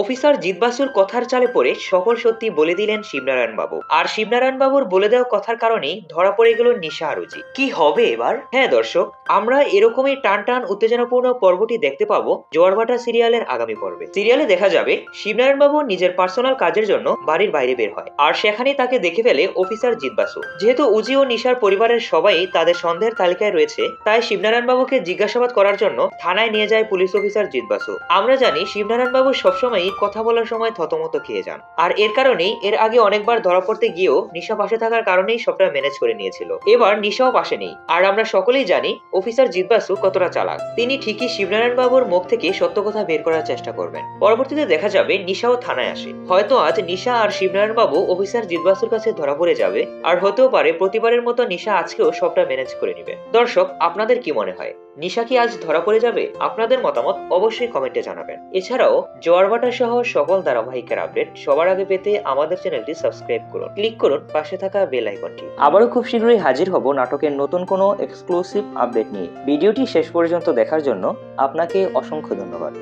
Officer জিতবাসুর কথার চালে পড়ে সকল সত্যি বলে দিলেন শিবনারায়ণ বাবু। আর শিবনারায়ণ বাবুর বলে দেওয়া কথার কারণেই ধরা পড়ে গেল নিশা আরুজি। কি হবে এবার? হ্যাঁ দর্শক, আমরা এরকমই টান টান উত্তেজনাপূর্ণ পর্বটি দেখতে পাবো জোয়ারভাটা সিরিয়ালের আগামী পর্বে। সিরিয়ালে দেখা যাবে শিবনারায়ণ বাবু নিজের পার্সোনাল কাজের জন্য বাড়ির বাইরে বের হয়, আর সেখানে তাকে দেখে ফেলে অফিসার জিতবাসু। যেহেতু উজি ও নিশার পরিবারের সবাই তাদের সন্দেহের তালিকায় রয়েছে, তাই শিবনারায়ণ বাবুকে জিজ্ঞাসাবাদ করার জন্য থানায় নিয়ে যায় পুলিশ অফিসার জিতবাসু। আমরা জানি শিবনারায়ণ বাবু সবসময় কথা বলার সময় থতমত খেয়ে যান, আর এর কারণেই এর আগে অনেকবার ধরা পড়তে গিয়েও নিশা পাশে থাকার কারণেই সবটা ম্যানেজ করে নিয়েছিল। এবার নিশাও পাশে নেই, আর আমরা সকলেই জানি অফিসার জিতবাসু কতটা চালাক। তিনি ঠিকই শিবনারায়ণ বাবুর মুখ থেকে সত্য কথা বের করার চেষ্টা করবেন। পরবর্তীতে দেখা যাবে নিশাও থানায় আসে। হয়তো আজ নিশা আর শিবনারায়ণ বাবু অফিসার জিতবাসুর কাছে ধরা পড়ে যাবে, আর হতেও পারে প্রতিবারের মতো নিশা আজকেও সবটা ম্যানেজ করে নিবে। দর্শক, আপনাদের কি মনে হয়, নিশা কি আজ ধরা পড়ে যাবে? আপনাদের মতামত অবশ্যই কমেন্টে জানাবেন। এছাড়াও জোয়ারভাটা সহ সকল ধারাবাহিকের আপডেট সবার আগে পেতে আমাদের চ্যানেলটি সাবস্ক্রাইব করুন, ক্লিক করুন পাশে থাকা বেল আইকনটি। আবারও খুব শীঘ্রই হাজির হব নাটকের নতুন কোনো এক্সক্লুসিভ আপডেট নিয়ে। ভিডিওটি শেষ পর্যন্ত দেখার জন্য আপনাকে অসংখ্য ধন্যবাদ।